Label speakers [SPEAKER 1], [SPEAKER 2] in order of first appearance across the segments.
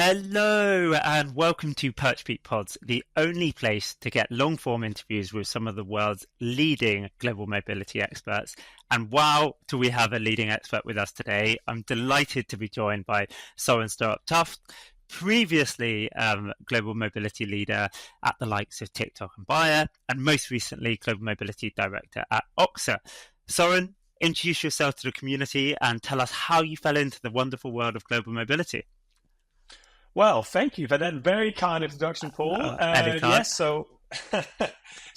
[SPEAKER 1] Hello and welcome to PerchPeek Pods, the only place to get long-form interviews with some of the world's leading global mobility experts. And wow, do we have a leading expert with us today. I'm delighted to be joined by Soren Sturup-Toft, previously global mobility leader at the likes of TikTok and Bayer, and most recently global mobility director at Oxa. Soren, introduce yourself to the community and tell us how you fell into the wonderful world of global mobility.
[SPEAKER 2] Well, thank you for that very kind introduction, Paul. Yes, so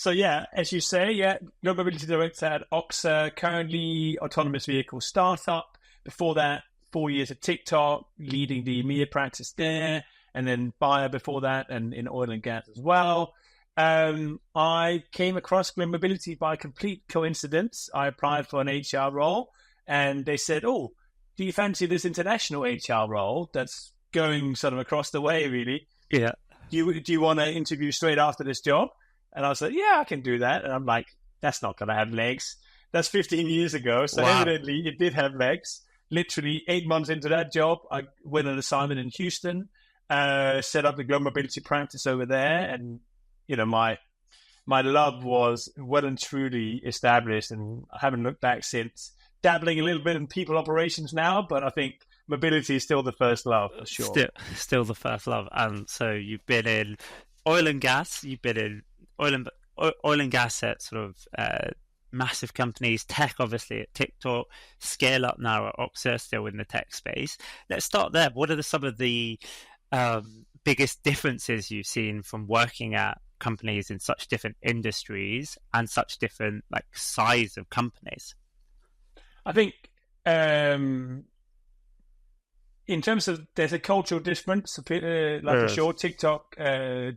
[SPEAKER 2] as you say, Global Mobility Director at Oxa, currently autonomous vehicle startup. Before that, 4 years at TikTok, leading the EMEA practice there, and then Bayer before that, and in oil and gas as well. I came across Global Mobility by complete coincidence. I applied for an HR role, and they said, "Oh, do you fancy this international HR role that's going sort of across the way, really?
[SPEAKER 1] Yeah.
[SPEAKER 2] Do you want to interview straight after this job?" And I was like, "Yeah, I can do that." And I'm like, "That's not going to have legs." That's 15 years ago. So Evidently it did have legs. Literally 8 months into that job, I went on an assignment in Houston, set up the global mobility practice over there. And, you know, my love was well and truly established, and I haven't looked back since. Dabbling a little bit in people operations now, but I think mobility is still the first love, for sure.
[SPEAKER 1] Still the first love. And so you've been in oil and gas, you've been in oil and gas at sort of massive companies, tech obviously at TikTok, scale up now at Oxa, still in the tech space. Let's start there. What are some of the biggest differences you've seen from working at companies in such different industries and such different size of companies?
[SPEAKER 2] I think in terms of, there's a cultural difference, for sure. TikTok,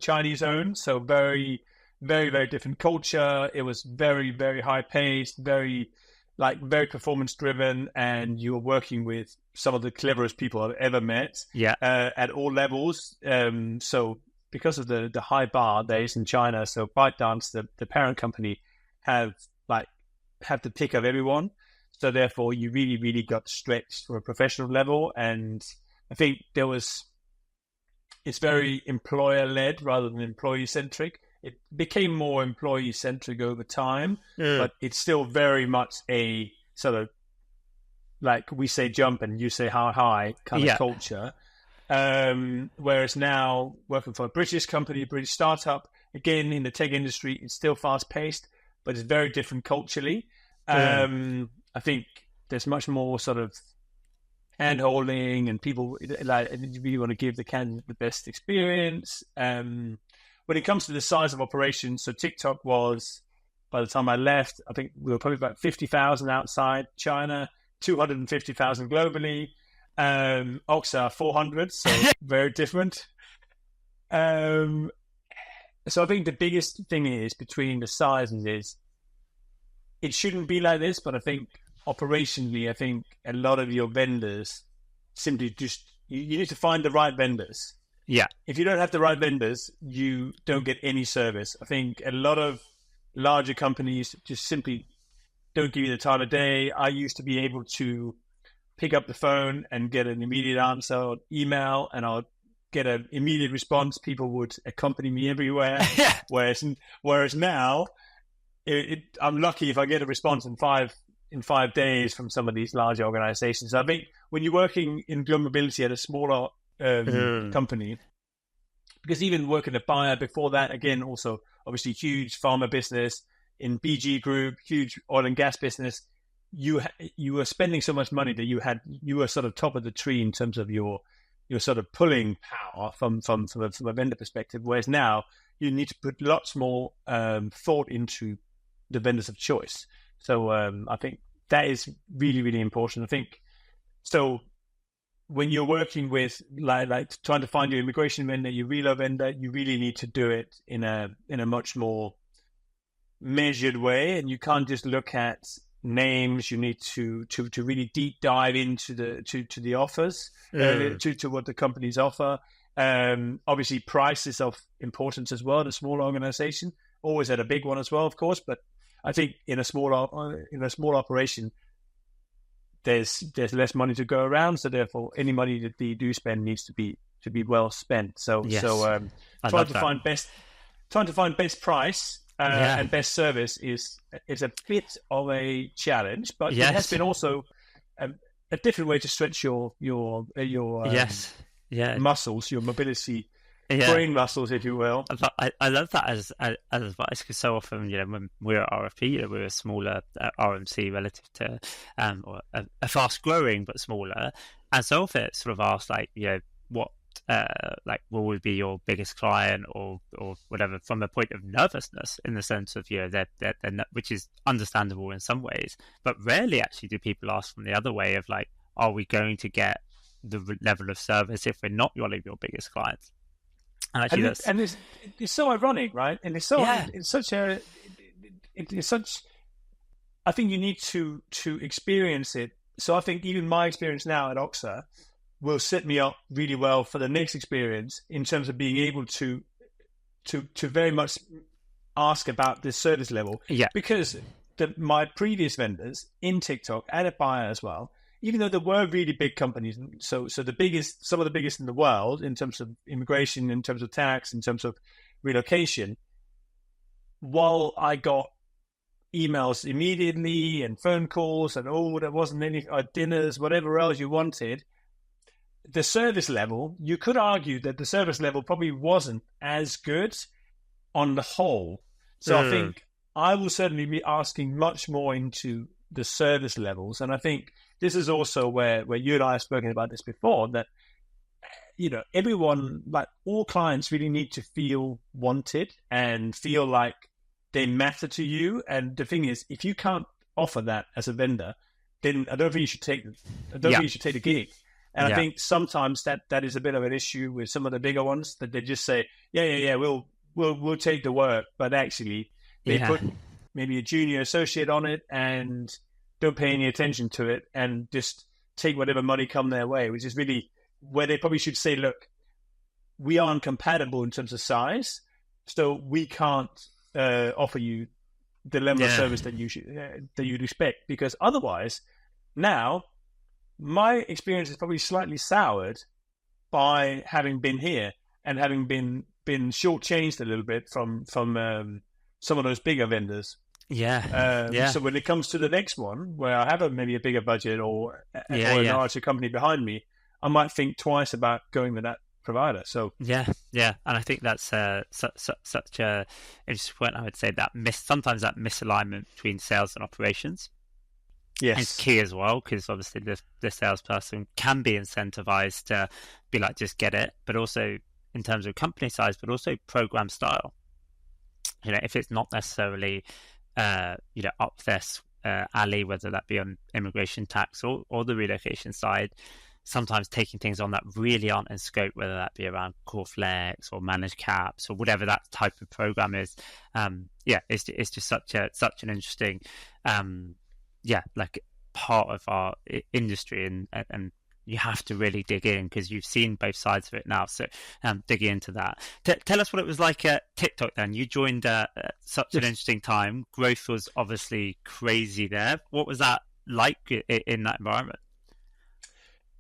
[SPEAKER 2] Chinese owned, so very, very, very different culture. It was very, very high paced, very performance driven, and you were working with some of the cleverest people I've ever met. At all levels. So because of the high bar there is in China, so ByteDance, the parent company, have the pick of everyone. So therefore, you really, really got stretched for a professional level. And I think it's very employer-led rather than employee-centric. It became more employee-centric over time, but it's still very much a sort of, we say jump and you say how high kind of culture. Whereas now, working for a British company, a British startup, again, in the tech industry, it's still fast-paced, but it's very different culturally. I think there's much more sort of hand-holding, and people really want to give the candidate the best experience. When it comes to the size of operations, so TikTok was, by the time I left, I think we were probably about 50,000 outside China, 250,000 globally. Oxa 400, so very different. So I think the biggest thing is between the sizes is it shouldn't be like this, but I think operationally, I think a lot of your vendors simply just, you need to find the right vendors.
[SPEAKER 1] Yeah.
[SPEAKER 2] If you don't have the right vendors, you don't get any service. I think a lot of larger companies just simply don't give you the time of day. I used to be able to pick up the phone and get an immediate answer or email, and I'll get an immediate response. People would accompany me everywhere. Whereas now, I'm lucky if I get a response in five days from some of these large organizations. I think when you're working in global mobility at a smaller company, because even working at Bayer before that, again, also obviously huge pharma business, in BG Group, huge oil and gas business, you were spending so much money that you were sort of top of the tree in terms of your sort of pulling power from a vendor perspective. Whereas now you need to put lots more thought into the vendors of choice. So I think that is really, really important. I think so. When you're working with like trying to find your immigration vendor, your relo vendor, you really need to do it in a much more measured way, and you can't just look at names. You need to really deep dive into the offers, to what the companies offer. Obviously, price is of importance as well. In a small organization, always at a big one as well, of course. But I think in a small operation, there's less money to go around. So therefore, any money that you do spend needs to be be well spent. So
[SPEAKER 1] Yes.
[SPEAKER 2] trying to find best price and best service is a bit of a challenge, but it has been also a different way to stretch your muscles, your mobility, brain muscles, if you will.
[SPEAKER 1] I love that as advice, because so often, when we're at RFP, we're a smaller RMC relative to or a fast growing but smaller, and so often it's sort of asked what what would be your biggest client or whatever, from a point of nervousness, in the sense of they're which is understandable in some ways, but rarely actually do people ask from the other way of are we going to get the level of service if we're not one of your biggest clients? And actually,
[SPEAKER 2] it's so ironic, right? And it's so it's such. I think you need to experience it. So I think even my experience now at Oxa will set me up really well for the next experience, in terms of being able to very much ask about this service level.
[SPEAKER 1] Yeah.
[SPEAKER 2] Because my previous vendors in TikTok and at Bayer as well, even though there were really big companies, so some of the biggest in the world in terms of immigration, in terms of tax, in terms of relocation, while I got emails immediately and phone calls and there wasn't any dinners, whatever else you wanted, the service level, you could argue that the service level probably wasn't as good on the whole. So I think I will certainly be asking much more into the service levels. And I think this is also where you and I have spoken about this before, that, everyone, all clients really need to feel wanted and feel like they matter to you. And the thing is, if you can't offer that as a vendor, then I don't think you should take the gig. And I think sometimes that is a bit of an issue with some of the bigger ones, that they just say, we'll take the work, but actually they put maybe a junior associate on it and don't pay any attention to it and just take whatever money come their way, which is really where they probably should say, look, we aren't compatible in terms of size, so we can't offer you the level of service that you'd expect, because otherwise, now my experience is probably slightly soured by having been here and having been shortchanged a little bit from some of those bigger vendors. So when it comes to the next one, where I have maybe a bigger budget or a larger company behind me, I might think twice about going with that provider. So
[SPEAKER 1] and I think that's such a interesting point. I would say that sometimes that misalignment between sales and operations is key as well, because obviously the salesperson can be incentivized to be like, just get it, but also in terms of company size, but also program style. If it's not necessarily up this alley, whether that be on immigration, tax, or the relocation side, sometimes taking things on that really aren't in scope, whether that be around core flex or managed caps or whatever that type of program is. It's just such an interesting part of our industry, and you have to really dig in, because you've seen both sides of it now. So digging into that, tell us what it was like at TikTok then. You joined at such an interesting time. Growth was obviously crazy there. What was that like in that environment?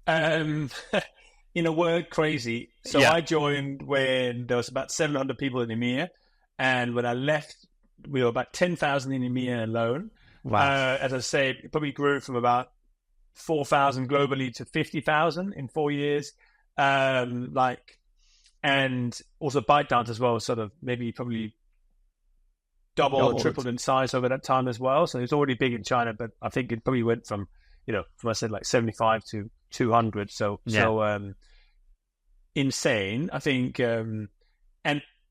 [SPEAKER 2] In a word, crazy. So I joined when there was about 700 people in EMEA, and when I left, we were about 10,000 in EMEA alone.
[SPEAKER 1] Wow.
[SPEAKER 2] As I say, it probably grew from about 4,000 globally to 50,000 in 4 years. And also ByteDance as well, sort of maybe probably doubled or tripled in size over that time as well. So it's already big in China, but I think it probably went from I said 75 to 200. So insane, I think. And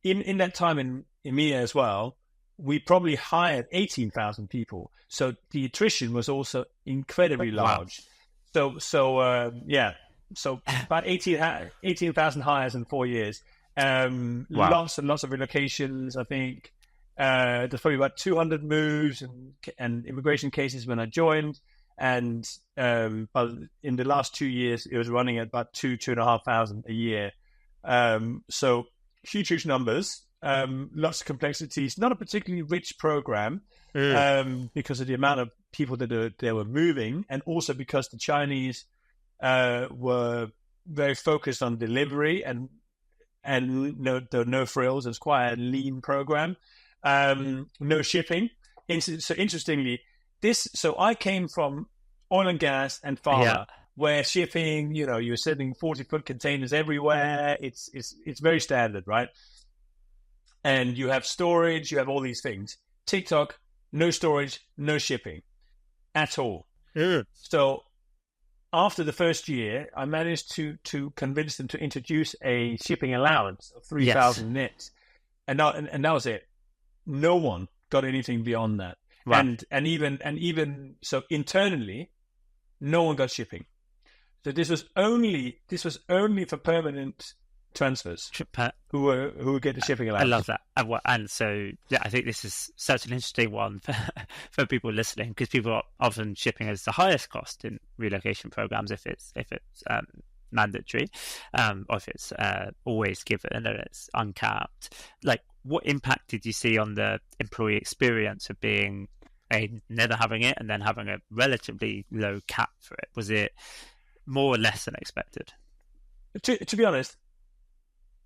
[SPEAKER 2] in that time in EMEA as well, we probably hired 18,000 people. So the attrition was also incredibly large. Wow. So about 18,000 hires in 4 years. Lots and lots of relocations. I think there's probably about 200 moves and immigration cases when I joined. And but in the last 2 years, it was running at about 2,500 a year. So huge numbers. Lots of complexities, not a particularly rich program because of the amount of people that they were moving, and also because the Chinese were very focused on delivery and no frills. It's quite a lean program. No shipping. So interestingly, so I came from oil and gas and pharma, where shipping, you're sending 40-foot containers everywhere. It's very standard, right? And you have storage, you have all these things. TikTok, no storage, no shipping at all. So after the first year, I managed to convince them to introduce a shipping allowance of 3,000 net, and that was it. No one got anything beyond that, right. and even so internally, no one got shipping. So this was only for permanent transfers who get the shipping allowance.
[SPEAKER 1] I love that. And so, I think this is such an interesting one for people listening, because people are often shipping as the highest cost in relocation programs if it's mandatory, or if it's always given and it's uncapped. Like, what impact did you see on the employee experience of being never having it and then having a relatively low cap for it? Was it more or less than expected?
[SPEAKER 2] To be honest,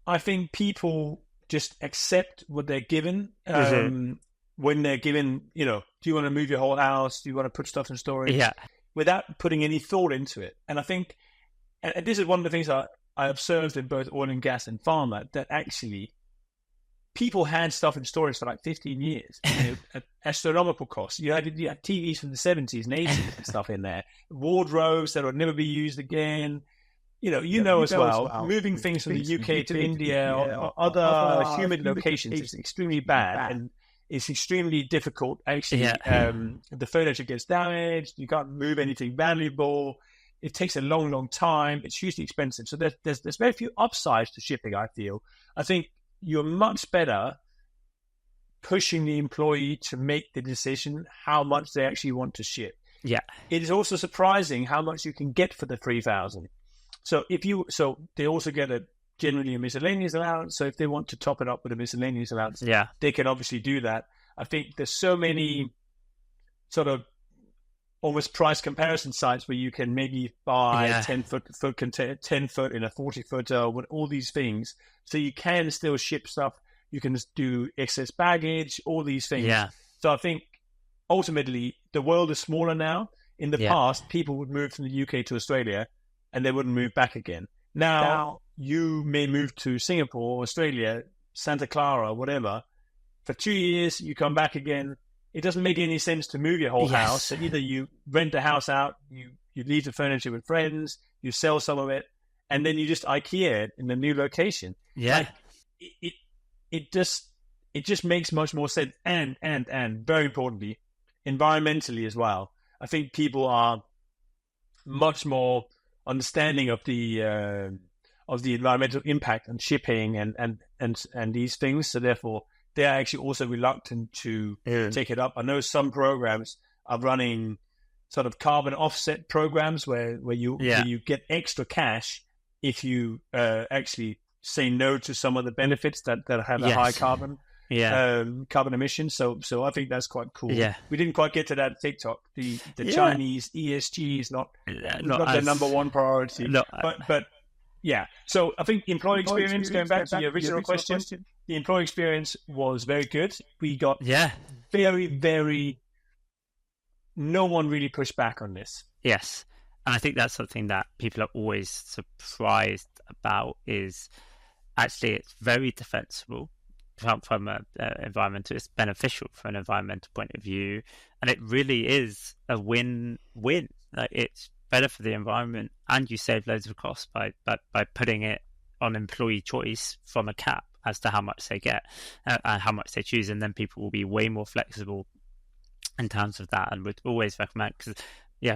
[SPEAKER 2] I think people just accept what they're given. When they're given, do you want to move your whole house? Do you want to put stuff in storage?
[SPEAKER 1] Yeah.
[SPEAKER 2] Without putting any thought into it. And I think, and this is one of the things I observed in both oil and gas and pharma, that actually people had stuff in storage for like 15 years at astronomical costs. You had TVs from the 70s and 80s and stuff in there, wardrobes that would never be used again. As well, moving things from the UK to India or other humid locations is extremely bad, and it's extremely difficult. Actually, the furniture gets damaged. You can't move anything valuable. It takes a long, long time. It's hugely expensive. So there's very few upsides to shipping, I feel. I think you're much better pushing the employee to make the decision how much they actually want to ship.
[SPEAKER 1] Yeah.
[SPEAKER 2] It is also surprising how much you can get for the 3,000. So they also get generally a miscellaneous allowance. So if they want to top it up with a miscellaneous allowance, they can obviously do that. I think there's so many sort of almost price comparison sites where you can maybe buy 10 foot in a 40-footer with all these things. So you can still ship stuff. You can do excess baggage, all these things. Yeah. So I think ultimately the world is smaller now. In the past, people would move from the UK to Australia and they wouldn't move back again. Now you may move to Singapore, Australia, Santa Clara, whatever. For 2 years, you come back again. It doesn't make any sense to move your whole house. So either you rent the house out, you leave the furniture with friends, you sell some of it, and then you just IKEA it in the new location.
[SPEAKER 1] Yeah.
[SPEAKER 2] Like, it just makes much more sense. And very importantly, environmentally as well. I think people are much more understanding of the environmental impact on shipping and these things. So therefore, they are actually also reluctant to take it up. I know some programs are running sort of carbon offset programs where you get extra cash if you actually say no to some of the benefits that have a high carbon emissions. So I think that's quite cool. Yeah. We didn't quite get to that at TikTok. The Chinese ESG is not their number one priority. But yeah. So I think employee experience, going back to the original question, the employee experience was very good. We got very, very, no one really pushed back on this.
[SPEAKER 1] Yes. And I think that's something that people are always surprised about, is actually it's very defensible from an environmental. It's beneficial from an environmental point of view, and it really is a win-win. Like, it's better for the environment, and you save loads of costs by putting it on employee choice from a cap as to how much they get and how much they choose, and then people will be way more flexible in terms of that, and would always recommend. Go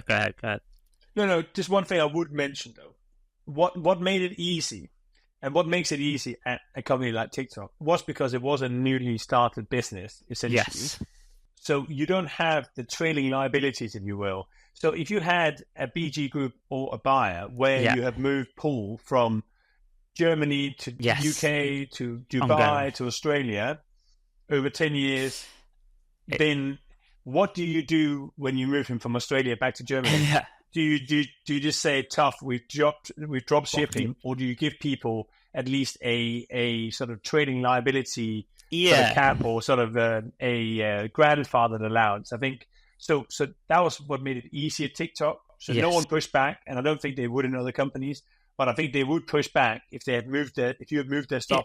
[SPEAKER 1] ahead.
[SPEAKER 2] No, just one thing I would mention though. What made it easy, and what makes it easy at a company like TikTok, was because it was a newly started business, essentially. Yes. So you don't have the trailing liabilities, if you will. So if you had a BG group or a buyer where you have moved Paul from Germany to UK to Dubai to Australia over 10 years, then what do you do when you move him from Australia back to Germany? do you just say tough? We've dropped shipping, or do you give people at least a sort of trading liability sort of cap, or sort of a grandfathered allowance? I think so. So that was what made it easier at TikTok. So no one pushed back, and I don't think they would in other companies. But I think they would push back if you had moved their stuff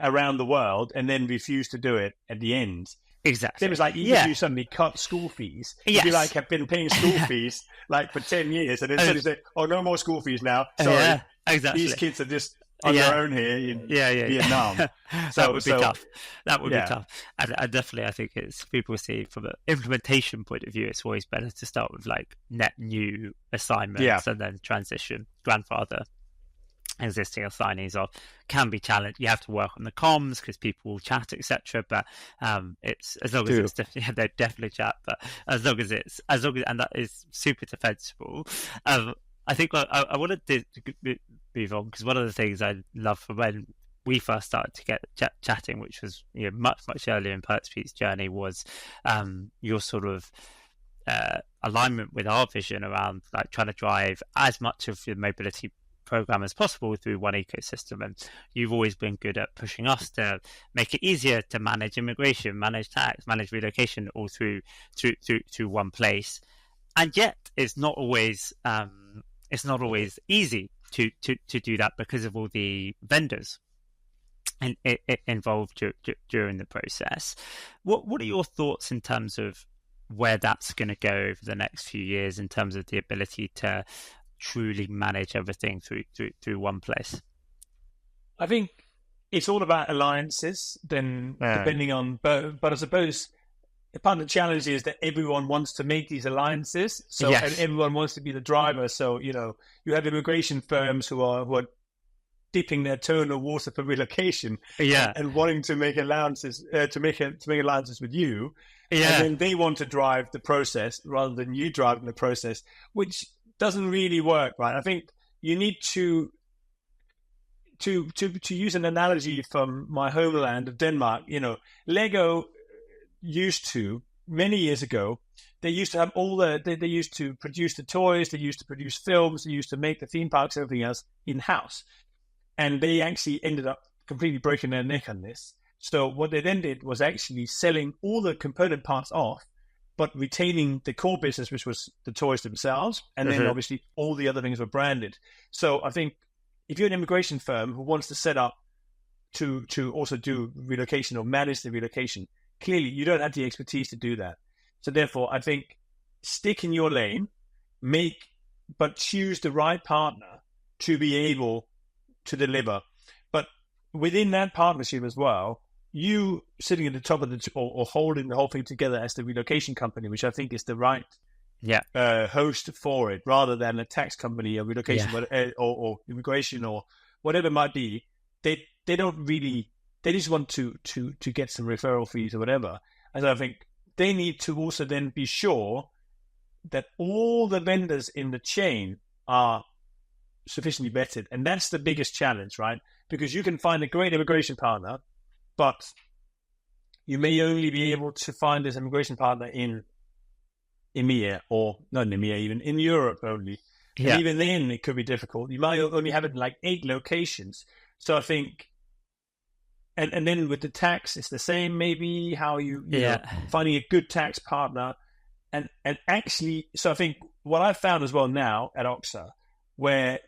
[SPEAKER 2] around the world and then refused to do it at the end.
[SPEAKER 1] Exactly.
[SPEAKER 2] It was like, if you suddenly cut school fees, if you like have been paying school fees like for 10 years, and then suddenly say, oh, no more school fees now. Sorry,
[SPEAKER 1] exactly.
[SPEAKER 2] These kids are just on their own here in Vietnam.
[SPEAKER 1] That would be tough. That would be tough. And definitely, I think it's, people see from an implementation point of view, it's always better to start with like net new assignments and then transition, grandfather existing assignees off. Can be challenged. You have to work on the comms because people will chat, etc. But it's as long as it's they definitely chat. But as long as and that is super defensible. I think I wanted to move on, because one of the things I love from when we first started to get chatting, which was much earlier in PerchPeek's journey, was your sort of alignment with our vision around like trying to drive as much of your mobility program as possible through one ecosystem. And you've always been good at pushing us to make it easier to manage immigration, manage tax, manage relocation, all through one place. And yet it's not always easy to do that because of all the vendors involved during the process. What are your thoughts in terms of where that's going to go over the next few years in terms of the ability to truly manage everything through one place?
[SPEAKER 2] I think it's all about alliances, then depending on, but I suppose part of the challenge is that everyone wants to make these alliances, and everyone wants to be the driver. So you have immigration firms who are dipping their toe in the water for relocation, and wanting to make allowances to make alliances with you, and then they want to drive the process rather than you driving the process, which doesn't really work, right? I think you need to use an analogy from my homeland of Denmark. Lego used to, many years ago, they used to have they used to produce the toys, they used to produce films, they used to make the theme parks, everything else in-house. And they actually ended up completely breaking their neck on this. So what they then did was actually selling all the component parts off, but retaining the core business, which was the toys themselves. And then obviously all the other things were branded. So I think if you're an immigration firm who wants to set up to also do relocation or manage the relocation, clearly you don't have the expertise to do that. So therefore, I think stick in your lane, but choose the right partner to be able to deliver. But within that partnership as well, you sitting at the top of or holding the whole thing together as the relocation company, which I think is the right host for it, rather than a tax company or relocation or immigration or whatever it might be. They don't really, they just want to get some referral fees or whatever. And I think they need to also then be sure that all the vendors in the chain are sufficiently vetted. And that's the biggest challenge, right? Because you can find a great immigration partner, but you may only be able to find this immigration partner in EMEA, or not in EMEA, even in Europe only. And even then, it could be difficult. You might only have it in like 8 locations. So I think, and then with the tax, it's the same. Maybe how you know, finding a good tax partner, and actually, so I think what I've found as well now at Oxa, where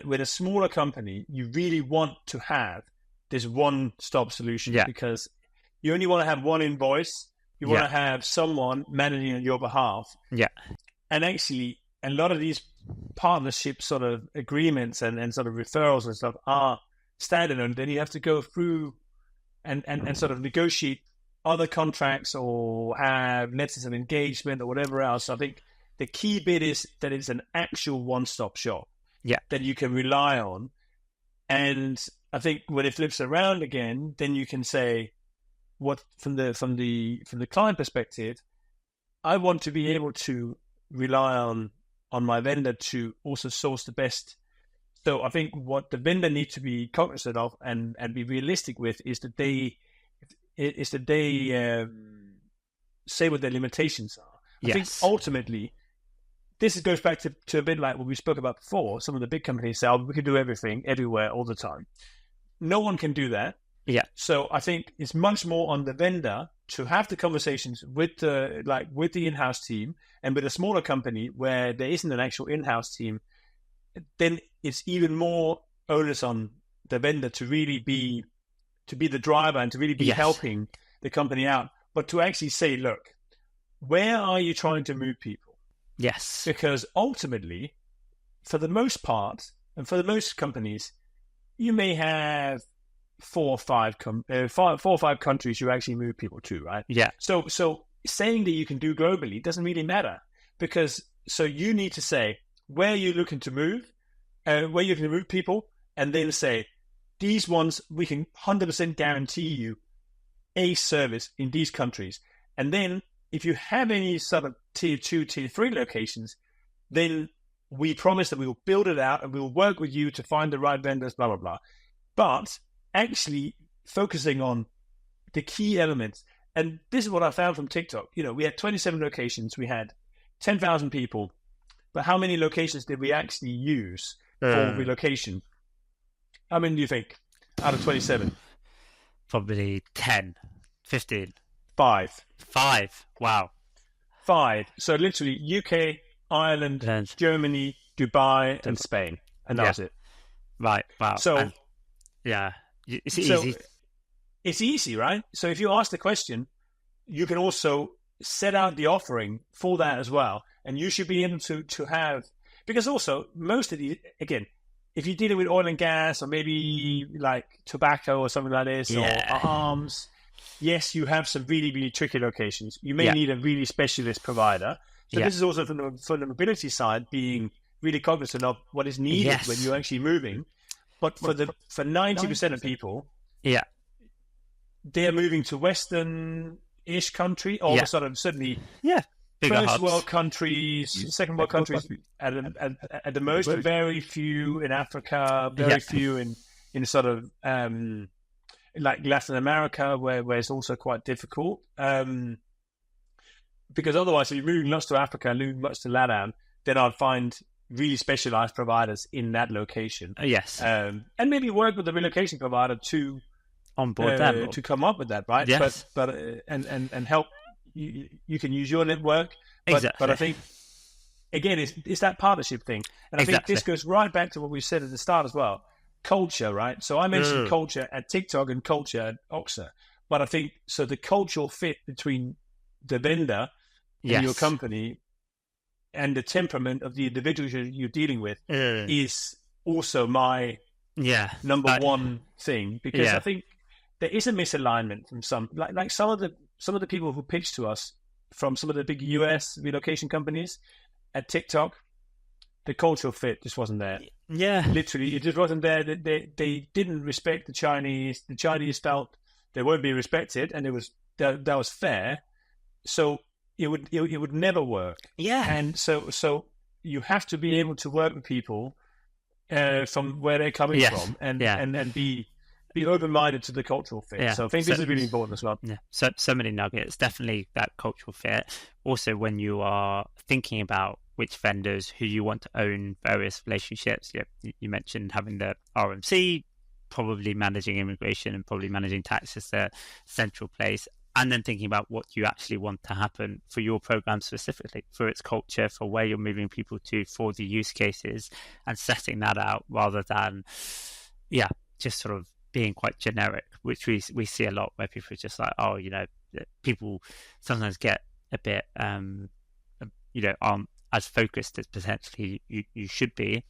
[SPEAKER 2] with a smaller company, you really want to have this one-stop solution, because you only want to have one invoice. You want to have someone managing on your behalf. And actually, a lot of these partnership sort of agreements and sort of referrals and stuff are standalone. Then you have to go through and sort of negotiate other contracts or have letters of engagement or whatever else. I think the key bit is that it's an actual one-stop shop that you can rely on. And I think when it flips around again, then you can say, what from the client perspective, I want to be able to rely on my vendor to also source the best. So I think what the vendor needs to be cognizant of and be realistic with is that they say what their limitations are. I think ultimately this goes back to a bit like what we spoke about before. Some of the big companies say, "Oh, we can do everything, everywhere, all the time." No one can do that.
[SPEAKER 1] Yeah.
[SPEAKER 2] So I think it's much more on the vendor to have the conversations with the in-house team, and with a smaller company where there isn't an actual in-house team, then it's even more onus on the vendor to really be the driver and to really be helping the company out, but to actually say, look, where are you trying to move people?
[SPEAKER 1] Yes.
[SPEAKER 2] Because ultimately, for the most part, and for the most companies, you may have 4 or 5 countries you actually move people to, right?
[SPEAKER 1] Yeah.
[SPEAKER 2] So saying that you can do globally doesn't really matter, because so you need to say where you're looking to move, where you can move people, and then say these ones we can 100% guarantee you a service in these countries. And then if you have any sort of tier 2, tier 3 locations, then we promise that we will build it out and we will work with you to find the right vendors, blah, blah, blah. But actually focusing on the key elements. And this is what I found from TikTok. We had 27 locations. We had 10,000 people. But how many locations did we actually use for relocation? How many do you think out of 27?
[SPEAKER 1] Probably 10, 15.
[SPEAKER 2] 5.
[SPEAKER 1] 5. Wow.
[SPEAKER 2] 5. So literally UK, Ireland, Germany, Dubai, and Spain. And that was it.
[SPEAKER 1] Right. Wow.
[SPEAKER 2] So,
[SPEAKER 1] it's easy.
[SPEAKER 2] It's easy, right? So if you ask the question, you can also set out the offering for that as well. And you should be able to have, because also most of the, again, if you're dealing with oil and gas or maybe like tobacco or something like this, or arms, yes, you have some really, really tricky locations. You may need a really specialist provider. So this is also from the mobility side, being really cognizant of what is needed when you're actually moving. But for 90% of people, they're moving to Western-ish country, or sort of certainly first world countries, second world countries at the most, very few in Africa, very few in sort of like Latin America, where it's also quite difficult. Because otherwise, if you're moving lots to Africa, moving much to LATAM, then I'd find really specialized providers in that location. And maybe work with the relocation provider to
[SPEAKER 1] onboard them
[SPEAKER 2] to come up with that, right?
[SPEAKER 1] Yes.
[SPEAKER 2] But and help. You can use your network, but I think again it's that partnership thing, and I think this goes right back to what we said at the start as well. Culture, right? So I mentioned culture at TikTok and culture at Oxa, but I think so the cultural fit between the vendor and your company and the temperament of the individuals you're dealing with is also my number one thing, because I think there is a misalignment from some like some of the people who pitched to us from some of the big US relocation companies at TikTok. The cultural fit just wasn't there. Literally, it just wasn't there. They didn't respect the Chinese. The Chinese felt they weren't being respected, and that was fair. So it would never work. And so you have to be able to work with people from where they're coming from, and be open-minded to the cultural fit. So I think this is really important as well.
[SPEAKER 1] So many nuggets. Definitely that cultural fit. Also, when you are thinking about which vendors who you want to own various relationships, you mentioned having the RMC, probably managing immigration and probably managing tax as the central place, and then thinking about what you actually want to happen for your program specifically, for its culture, for where you're moving people to, for the use cases, and setting that out rather than just sort of being quite generic, which we see a lot, where people are just like, people sometimes get a bit aren't as focused as potentially you should be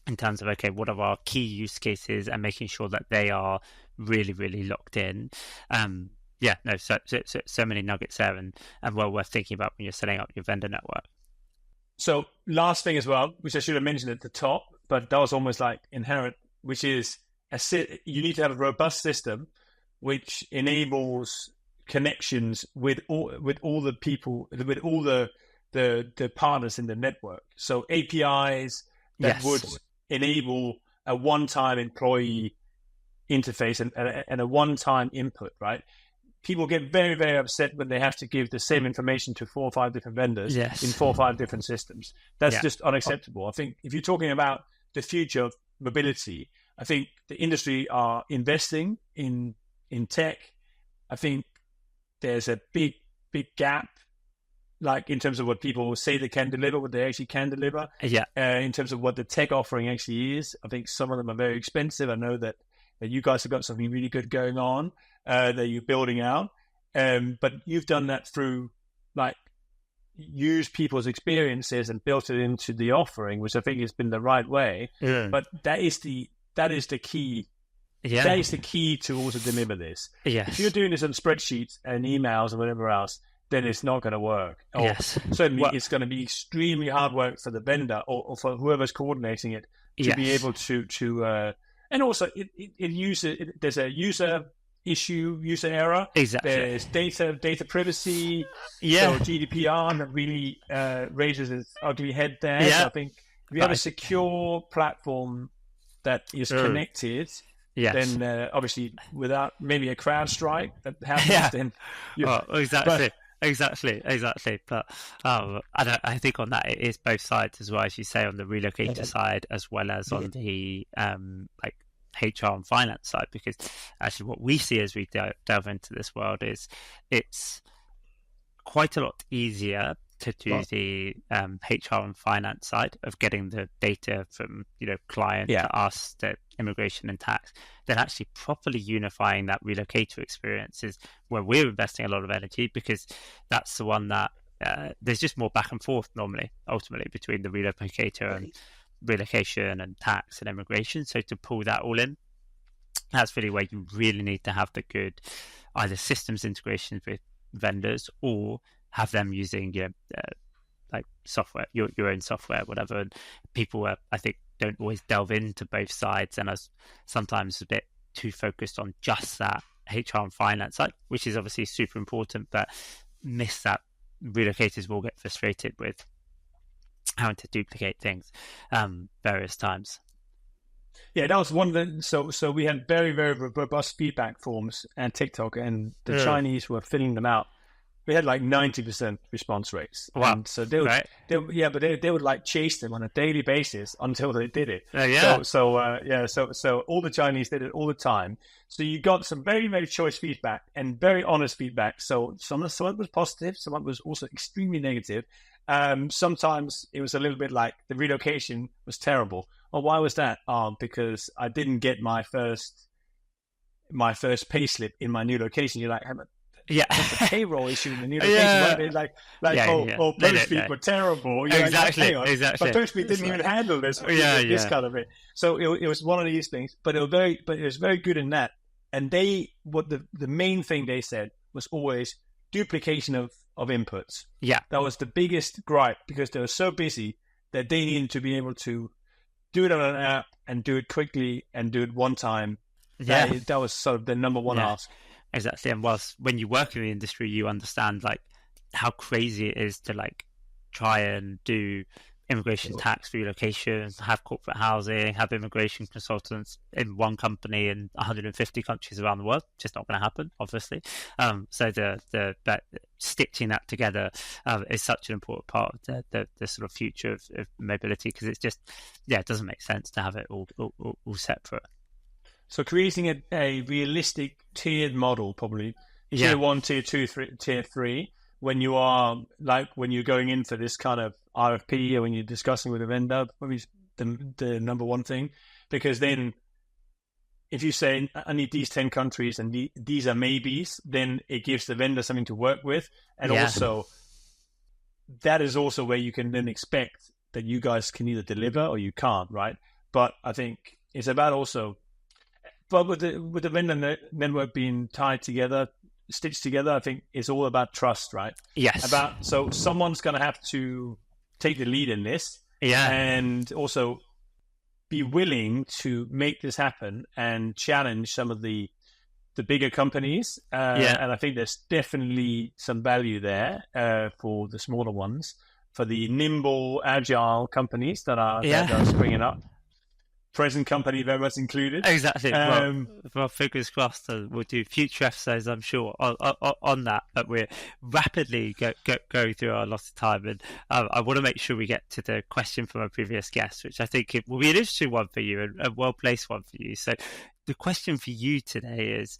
[SPEAKER 1] in terms of, okay, what are our key use cases, and making sure that they are really, really locked in. So many nuggets there, and well worth thinking about when you're setting up your vendor network.
[SPEAKER 2] So last thing as well, which I should have mentioned at the top, but that was almost like inherent, which is you need to have a robust system which enables connections with all the people, with all the partners in the network. So APIs that would enable a one-time employee interface and a one-time input, right? people get very, very upset when they have to give the same information to 4 or 5 different vendors in 4 or 5 different systems. That's just unacceptable. I think if you're talking about the future of mobility, I think the industry are investing in tech. I think there's a big gap, like in terms of what people say they can deliver, what they actually can deliver. In terms of what the tech offering actually is, I think some of them are very expensive. I know that you guys have got something really good going on that you're building out, but you've done that through like use people's experiences and built it into the offering, which I think has been the right way. But that is the key. That is the key to also deliver this. If you're doing this on spreadsheets and emails and whatever else, then it's not going to work. Or certainly it's going to be extremely hard work for the vendor or for whoever's coordinating it to be able to and also there's a user issue, user error. There's data privacy. So GDPR that really raises its ugly head there. So I think if you have a secure platform that is connected, then obviously without maybe a crowd strike that happens, then
[SPEAKER 1] Exactly. But I think on that it is both sides as well, as you say, on the relocator side as well as on the like HR and finance side, because actually what we see as we delve into this world is it's quite a lot easier to do the HR and finance side of getting the data from client to us to immigration and tax, then actually properly unifying that relocator experience is where we're investing a lot of energy, because that's the one that there's just more back and forth normally ultimately between the relocator and relocation and tax and immigration. So to pull that all in, that's really where you really need to have the good either systems integrations with vendors or have them using like software, your own software, whatever. And people I think don't always delve into both sides and are sometimes a bit too focused on just that HR and finance side, which is obviously super important, but miss that relocators will get frustrated with having to duplicate things various times.
[SPEAKER 2] Yeah, that was one of the so we had very, very robust feedback forms and TikTok, and the Chinese were filling them out. We had like 90% response rates.
[SPEAKER 1] Wow.
[SPEAKER 2] And so they would like chase them on a daily basis until they did it. So all the Chinese did it all the time. So you got some very, very choice feedback and very honest feedback. So some was positive, some was also extremely negative. Sometimes it was a little bit like the relocation was terrible. Oh, why was that? Because I didn't get my first payslip in my new location. You're like, that's a payroll issue in the new location. PerchPeek were terrible.
[SPEAKER 1] Exactly.
[SPEAKER 2] But PerchPeek didn't even handle this. This kind of it. So it was one of these things. But it was very good in that. And the main thing they said was always duplication of inputs. That was the biggest gripe, because they were so busy that they needed to be able to do it on an app and do it quickly and do it one time. That was sort of the number one ask.
[SPEAKER 1] Exactly. And whilst when you work in the industry, you understand like how crazy it is to like try and do immigration, tax, relocation, have corporate housing, have immigration consultants in one company in 150 countries around the world. Just not going to happen, obviously. So that stitching that together is such an important part of the sort of future of mobility, because it's just it doesn't make sense to have it all separate.
[SPEAKER 2] So creating a realistic tiered model, probably tier 1, tier 2, tier 3, when you're going in for this kind of RFP or when you're discussing with a vendor, probably the number one thing, because then if you say I need these 10 countries and these are maybes, then it gives the vendor something to work with, and also that is also where you can then expect that you guys can either deliver or you can't, right? But I think it's about also. But with the vendor network being tied together, stitched together, I think it's all about trust, right?
[SPEAKER 1] Yes.
[SPEAKER 2] So someone's going to have to take the lead in this, and also be willing to make this happen and challenge some of the bigger companies. And I think there's definitely some value there for the smaller ones, for the nimble, agile companies that are springing up. present company very much included.
[SPEAKER 1] Exactly. Well, fingers crossed. We'll do future episodes, I'm sure, on that. But we're rapidly going through our lot of time, and I want to make sure we get to the question from our previous guest, which I think it will be an interesting one for you and a well-placed one for you. So the question for you today is,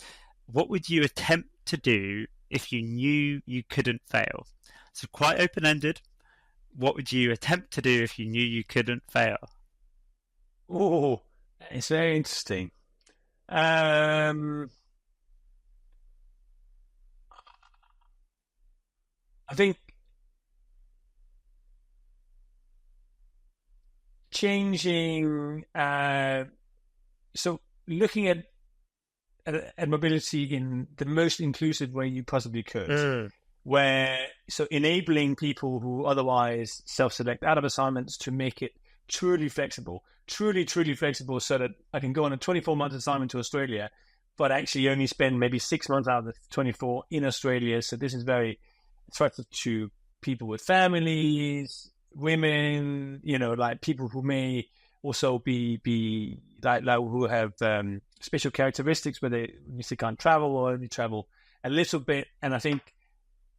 [SPEAKER 1] what would you attempt to do if you knew you couldn't fail? So quite open-ended. What would you attempt to do if you knew you couldn't fail?
[SPEAKER 2] Oh, it's very interesting. I think changing. So looking at mobility in the most inclusive way you possibly could, so enabling people who otherwise self-select out of assignments to make it truly flexible, truly flexible, so that I can go on a 24-month assignment to Australia, but actually only spend maybe 6 months out of the 24 in Australia. So this is very attractive to people with families, women, like people who may also be like who have special characteristics where they can't travel or only travel a little bit. And I think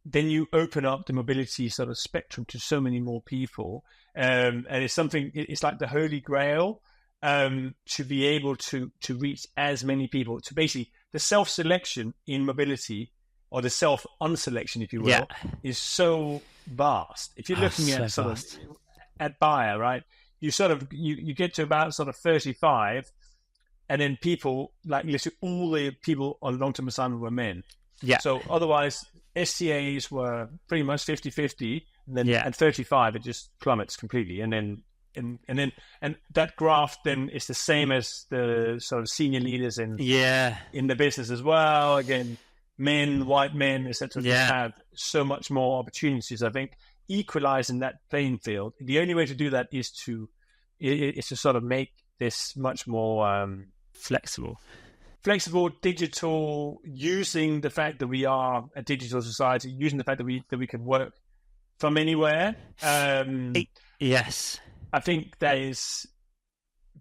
[SPEAKER 2] then you open up the mobility sort of spectrum to so many more people. And it's like the holy grail to be able to reach as many people, to basically the self-selection in mobility, or the self-unselection, if you will, is so vast. If you're looking at at buyer, right, you sort of, you get to about sort of 35, and then people, like literally all the people on long-term assignment were men.
[SPEAKER 1] Yeah.
[SPEAKER 2] So otherwise, STAs were pretty much 50-50, and then at 35 it just plummets completely. And then that graph then is the same as the sort of senior leaders in the business as well. Again, men, white men, etc., have so much more opportunities. I think equalizing that playing field, the only way to do that is to sort of make this much more
[SPEAKER 1] flexible,
[SPEAKER 2] digital, using the fact that we are a digital society, using the fact that we can work from anywhere.
[SPEAKER 1] Yes.
[SPEAKER 2] I think that is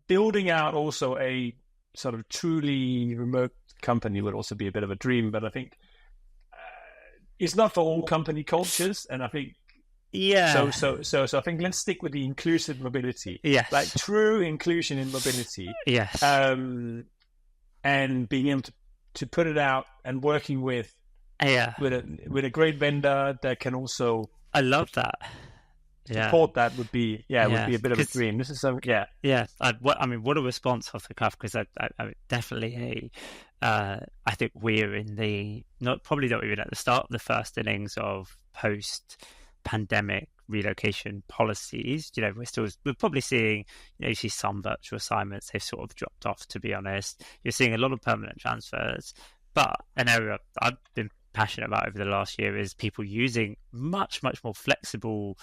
[SPEAKER 2] building out also a sort of truly remote company would also be a bit of a dream, but I think it's not for all company cultures. And I think, so I think let's stick with the inclusive mobility.
[SPEAKER 1] Yes.
[SPEAKER 2] Like true inclusion in mobility.
[SPEAKER 1] Yes.
[SPEAKER 2] And being able to put it out and working with a great vendor that can also,
[SPEAKER 1] I love that.
[SPEAKER 2] Support that would be would be a bit of a dream. This is
[SPEAKER 1] what a response off the cuff, because I definitely I think we're in probably not even at the start of the first innings of post-pandemic relocation policies. We're probably seeing, you see some virtual assignments, they've sort of dropped off, to be honest. You're seeing a lot of permanent transfers, but an area I've been passionate about over the last year is people using much more flexible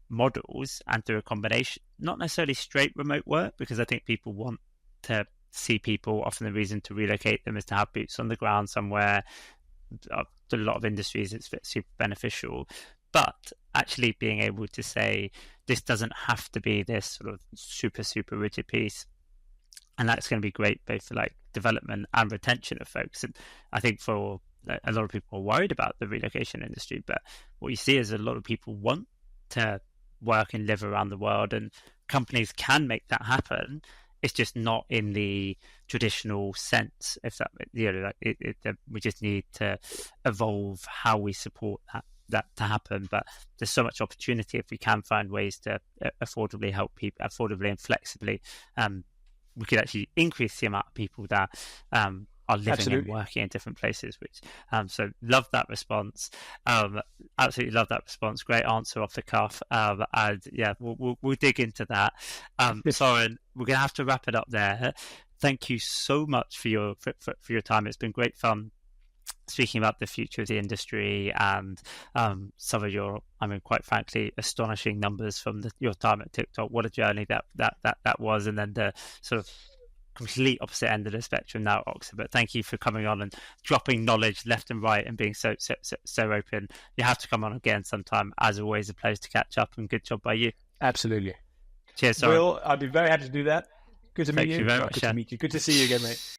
[SPEAKER 1] models, and through a combination, not necessarily straight remote work, because I think people want to see people. Often the reason to relocate them is to have boots on the ground somewhere. A lot of industries it's super beneficial, but actually being able to say this doesn't have to be this sort of super rigid piece, and that's going to be great both for like development and retention of folks. And I think for a lot of people are worried about the relocation industry, but what you see is a lot of people want to work and live around the world, and companies can make that happen. It's just not in the traditional sense. If that, we just need to evolve how we support that to happen. But there's so much opportunity if we can find ways to affordably help people, affordably and flexibly. We could actually increase the amount of people that are living and working in different places, which so love that response. Absolutely love that response. Great answer off the cuff. And we'll dig into that. Soren, we're gonna have to wrap it up there. Thank you so much for your time. It's been great fun speaking about the future of the industry and some of your, quite frankly, astonishing numbers from your time at TikTok. What a journey that was, and then the sort of complete opposite end of the spectrum now at Oxford. But thank you for coming on and dropping knowledge left and right and being so open. You have to come on again sometime. As always, a pleasure to catch up, and good job by you.
[SPEAKER 2] Absolutely.
[SPEAKER 1] Cheers, Soren.
[SPEAKER 2] Will, I'd be very happy to do that. Good to meet
[SPEAKER 1] Thank
[SPEAKER 2] you.
[SPEAKER 1] you very much,
[SPEAKER 2] Good to meet you. Good to see you again, mate.